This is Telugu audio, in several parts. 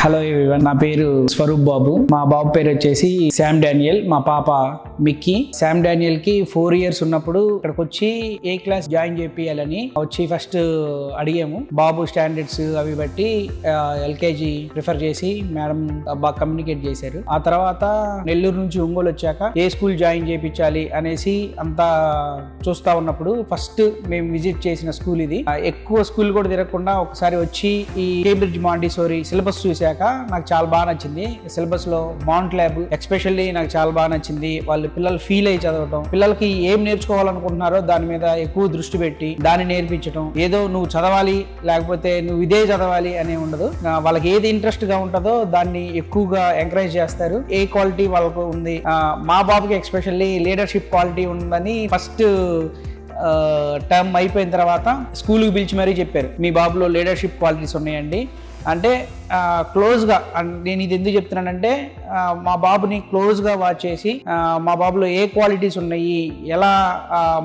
హలో ఎవ్రీవన్, నా పేరు స్వరూప్ బాబు. మా బాబు పేరు వచ్చేసి శామ్ డానియల్, మా పాప మిక్కీ. శామ్ డానియల్ కి 4 years ఉన్నప్పుడు ఇక్కడికి వచ్చి ఏ క్లాస్ జాయిన్ చేపియాలని వచ్చి ఫస్ట్ అడిగాము. బాబు స్టాండర్డ్స్ అవి బట్టి LKG ప్రిఫర్ చేసి మేడం బాగా కమ్యూనికేట్ చేశారు. ఆ తర్వాత నెల్లూరు నుంచి ఒంగోలు వచ్చాక ఏ స్కూల్ జాయిన్ చేయించాలి అనేసి అంతా చూస్తా ఉన్నప్పుడు ఫస్ట్ మేము విజిట్ చేసిన స్కూల్ ఇది. ఎక్కువ స్కూల్ కూడా తిరగకుండా ఒకసారి వచ్చి ఈ కేంబ్రిడ్జ్ మాంటిసోరీ సిలబస్ చూశాక నాకు చాలా బాగా నచ్చింది. సిలబస్ లో మౌంట్ ల్యాబ్ ఎస్పెషల్లీ నాకు చాలా బాగా నచ్చింది. వాళ్ళు పిల్లలు ఫీల్ అయ్యి చదవటం, పిల్లలకి ఏం నేర్చుకోవాలనుకుంటున్నారో దాని మీద ఎక్కువ దృష్టి పెట్టి దాన్ని నేర్పించడం. ఏదో నువ్వు చదవాలి లేకపోతే నువ్వు ఇదే చదవాలి అనే ఉండదు. వాళ్ళకి ఏది ఇంట్రెస్ట్ గా ఉంటుందో దాన్ని ఎక్కువగా ఎంకరేజ్ చేస్తారు. ఏ క్వాలిటీ వాళ్ళకు ఉంది, మా బాబుకి ఎస్పెషల్లీ లీడర్షిప్ క్వాలిటీ ఉందని ఫస్ట్ టర్మ్ అయిపోయిన తర్వాత స్కూల్కి పిలిచి మరీ చెప్పారు, మీ బాబులో లీడర్షిప్ క్వాలిటీస్ ఉన్నాయండి. అంటే క్లోజ్గా, నేను ఇది ఎందుకు చెప్తున్నానంటే మా బాబుని క్లోజ్గా వాచ్ చేసి మా బాబులో ఏ క్వాలిటీస్ ఉన్నాయి, ఎలా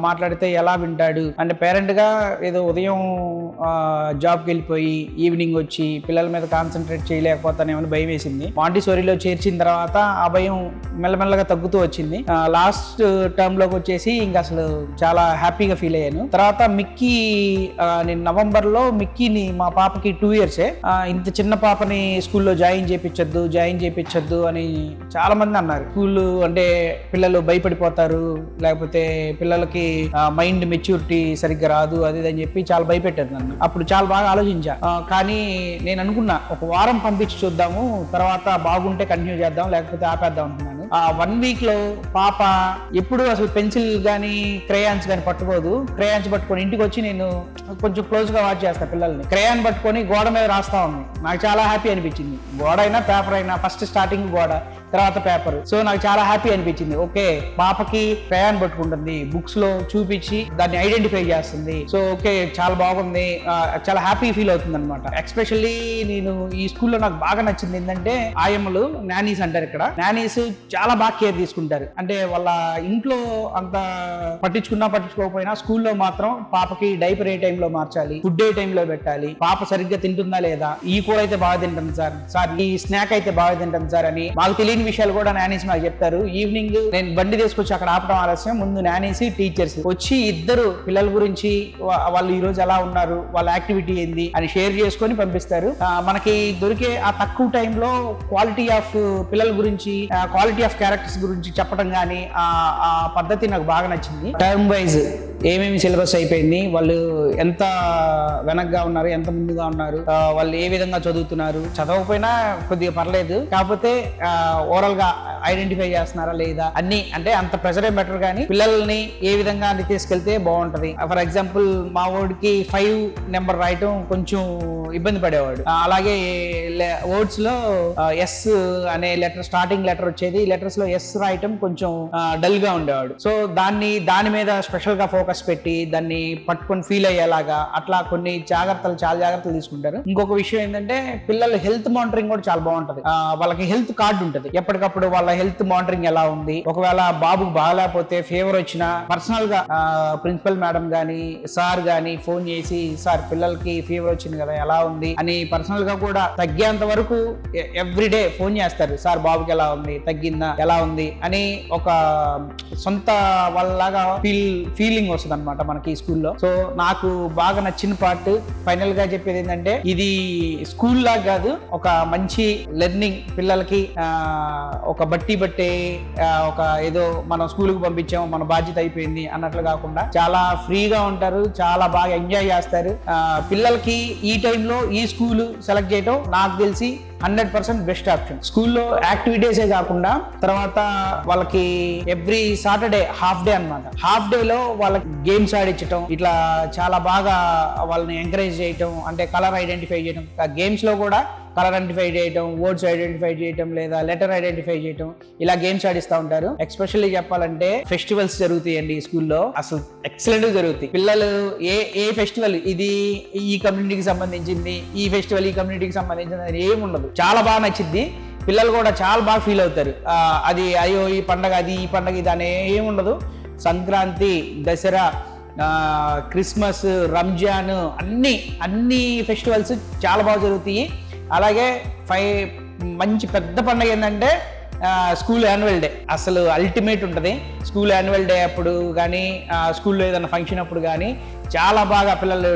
మాట్లాడితే ఎలా వింటాడు అంటే పేరెంట్గా ఏదో ఉదయం జాబ్కి వెళ్ళిపోయి ఈవినింగ్ వచ్చి పిల్లల మీద కాన్సన్ట్రేట్ చేయలేకపోతానేమని భయం వేసింది. మాంటిసోరీలో చేర్చిన తర్వాత ఆ భయం మెల్లమెల్లగా తగ్గుతూ వచ్చింది. లాస్ట్ టర్మ్లోకి వచ్చేసి ఇంకా అసలు చాలా హ్యాపీగా ఫీల్ అయ్యాను. తర్వాత మిక్కీ, నేను నవంబర్లో మిక్కీని, మా పాపకి 2 years, ఇంత చిన్న పాపని స్కూల్లో జాయిన్ చేయించొద్దు అని చాలా మంది అన్నారు. స్కూల్ అంటే పిల్లలు భయపడిపోతారు, లేకపోతే పిల్లలకి మైండ్ మెచ్యూరిటీ సరిగ్గా రాదు, అది అని చెప్పి చాలా భయపెట్టారు నన్ను. అప్పుడు చాలా బాగా ఆలోచించా. కానీ నేను అనుకున్నా 1 వారం పంపించి చూద్దాము, తర్వాత బాగుంటే కంటిన్యూ చేద్దాం, లేకపోతే ఆపేద్దాం అనుకున్నాను. 1 week లో పాప ఎప్పుడు అసలు పెన్సిల్ కానీ క్రేయాన్స్ కానీ పట్టుకోదు. క్రేయాన్స్ పట్టుకొని ఇంటికి వచ్చి నేను కొంచెం క్లోజ్ గా వాచ్ చేస్తాను పిల్లల్ని. క్రేయాన్ పట్టుకొని గోడ మీద రాస్తా ఉంది. నాకు చాలా హ్యాపీ అనిపించింది. గోడ అయినా పేపర్ అయినా ఫస్ట్ స్టార్టింగ్ గోడ, తర్వాత పేపర్. సో నాకు చాలా హ్యాపీ అనిపించింది. ఓకే, పాపకి క్రేయాన్ పట్టుకుంటుంది, బుక్స్ లో చూపించి దాన్ని ఐడెంటిఫై చేస్తుంది. సో ఓకే, చాలా బాగుంది, చాలా హ్యాపీ ఫీల్ అవుతుంది అనమాట. ఎస్పెషల్లీ నేను ఈ స్కూల్లో నాకు బాగా నచ్చింది ఏంటంటే ఆయమ్మలు, నానీస్ అంటారు ఇక్కడ. నానీస్ చాలా బాగా కేర్ తీసుకుంటారు. అంటే వాళ్ళ ఇంట్లో అంత పట్టించుకోకపోయినా స్కూల్లో మాత్రం పాపకి డైపర్ ఏ టైంలో మార్చాలి, ఫుడ్ ఏ టైంలో పెట్టాలి, పాప సరిగ్గా తింటుందా లేదా, ఈ కూర అయితే బాగా తింటుంది సార్ ఈ స్నాక్ అయితే బాగా తింటుంది సార్ అని మాకు తెలియని విషయాలు కూడా నానీస్ మాకు చెప్తారు. ఈవినింగ్ నేను బండి తీసుకొచ్చి అక్కడ ఆపడం ఆలస్యం, ముందు నానీస్ టీచర్స్ వచ్చి ఇద్దరు పిల్లల గురించి వాళ్ళు ఈ రోజు ఎలా ఉన్నారు, వాళ్ళ యాక్టివిటీ ఏంది అని షేర్ చేసుకొని పంపిస్తారు. మనకి దొరికే ఆ తక్కువ టైంలో క్వాలిటీ ఆఫ్ పిల్లల గురించి, క్వాలిటీ ఆఫ్ క్యారెక్టర్స్ గురించి చెప్పడం కానీ ఆ పద్ధతి నాకు బాగా నచ్చింది. టర్మ్ వైజ్ ఏమేమి సిలబస్ అయిపోయింది, వాళ్ళు ఎంత వెనక్గా ఉన్నారు, ఎంత ముందుగా ఉన్నారు, వాళ్ళు ఏ విధంగా చదువుతున్నారు, చదవకపోయినా కొద్దిగా పర్లేదు, కాకపోతే ఓవరాల్ గా ఐడెంటిఫై చేస్తున్నారా లేదా అన్ని, అంటే అంత ప్రెషర్ ఏం బెటర్ కానీ పిల్లల్ని ఏ విధంగా తీసుకెళ్తే బాగుంటది. ఫర్ ఎగ్జాంపుల్ మా వాడికి 5 నెంబర్ రాయటం కొంచెం ఇబ్బంది పడేవాడు. అలాగే వర్డ్స్ లో ఎస్ అనే లెటర్, స్టార్టింగ్ లెటర్ వచ్చేది, లెటర్స్ లో ఎస్ రాయటం కొంచెం డల్ గా ఉండేవాడు. సో దాని మీద స్పెషల్ గా ఫోకస్ పెట్టి దాన్ని పట్టుకొని ఫీల్ అయ్యేలాగా అట్లా కొన్ని చాలా జాగ్రత్తలు తీసుకుంటారు. ఇంకొక విషయం ఏంటంటే పిల్లల హెల్త్ మానిటరింగ్ కూడా చాలా బాగుంటది. వాళ్ళకి హెల్త్ కార్డు ఉంటది, ఎప్పటికప్పుడు వాళ్ళ హెల్త్ మానిటరింగ్ ఎలా ఉంది, ఒకవేళ బాబుకు బాగాలేకపోతే ఫీవర్ వచ్చినా పర్సనల్ గా ప్రిన్సిపల్ మేడం గానీ సార్ గానీ ఫోన్ చేసి, సార్ పిల్లలకి ఫీవర్ వచ్చింది కదా ఎలా ఉంది అని పర్సనల్ గా కూడా తగ్గేంత వరకు ఎవ్రీడే ఫోన్ చేస్తారు. సార్ బాబుకి ఎలా ఉంది, తగ్గిందా, ఎలా ఉంది అని ఒక సొంత వాళ్ళలాగా ఫీలింగ్ వస్తుంది అనమాట మనకి ఈ స్కూల్లో. సో నాకు బాగా నచ్చిన పార్ట్, ఫైనల్ గా చెప్పేది ఏంటంటే ఇది స్కూల్ లాగా కాదు, ఒక మంచి లెర్నింగ్ పిల్లలకి, ఒక బట్టే ఒక ఏదో మనం స్కూల్కి పంపించాము మన బాధ్యత అయిపోయింది అన్నట్లు కాకుండా చాలా ఫ్రీగా ఉంటారు, చాలా బాగా ఎంజాయ్ చేస్తారు. పిల్లలకి ఈ టైంలో ఈ స్కూల్ సెలెక్ట్ చేయడం నాకు తెలిసి 100% బెస్ట్ ఆప్షన్. స్కూల్లో యాక్టివిటీసే కాకుండా తర్వాత వాళ్ళకి ఎవ్రీ సాటర్డే హాఫ్ డే అనమాట, హాఫ్ డే లో వాళ్ళకి గేమ్స్ ఆడించడం, ఇట్లా చాలా బాగా వాళ్ళని ఎంకరేజ్ చేయటం, అంటే కలర్ ఐడెంటిఫై చేయడం, గేమ్స్ లో కూడా కలర్ ఐడెంటిఫై చేయటం, వర్డ్స్ ఐడెంటిఫై చేయటం, లేదా లెటర్ ఐడెంటిఫై చేయటం, ఇలా గేమ్స్ ఆడిస్తూ ఉంటారు. ఎస్పెషల్లీ చెప్పాలంటే ఫెస్టివల్స్ జరుగుతాయండి ఈ స్కూల్లో, అసలు ఎక్సలెంట్ జరుగుతాయి. పిల్లలు ఏ ఫెస్టివల్ ఇది ఈ కమ్యూనిటీకి సంబంధించింది, ఈ ఫెస్టివల్ ఈ కమ్యూనిటీకి సంబంధించింది అని ఏమి ఉండదు, చాలా బాగా నచ్చింది. పిల్లలు కూడా చాలా బాగా ఫీల్ అవుతారు. అది అయ్యో ఈ పండగ అది, ఈ పండగ ఇది అని ఏమి ఉండదు. సంక్రాంతి, దసరా, క్రిస్మస్, రంజాన్, అన్ని ఫెస్టివల్స్ చాలా బాగా జరుగుతాయి. అలాగే మంచి పెద్ద పండుగ ఏంటంటే స్కూల్ యాన్యువల్ డే. అసలు అల్టిమేట్ ఉంటుంది స్కూల్ యాన్యువల్ డే అప్పుడు కానీ, స్కూల్లో ఏదైనా ఫంక్షన్ అప్పుడు కానీ చాలా బాగా పిల్లలు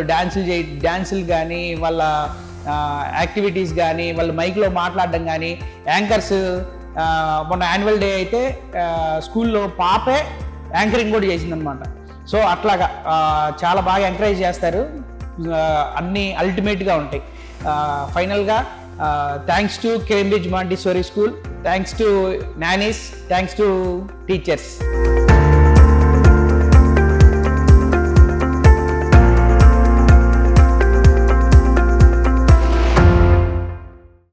డ్యాన్సులు కానీ, వాళ్ళ యాక్టివిటీస్ కానీ, వాళ్ళు మైక్లో మాట్లాడడం కానీ, యాంకర్స్ మొన్న యాన్యువల్ డే అయితే స్కూల్లో పాపే యాంకరింగ్ కూడా చేసిందనమాట. సో అట్లాగా చాలా బాగా ఎంకరేజ్ చేస్తారు, అన్నీ అల్టిమేట్గా ఉంటాయి. ఫైనల్గా thanks to Cambridge Montessori school, thanks to Nani's, thanks to teachers.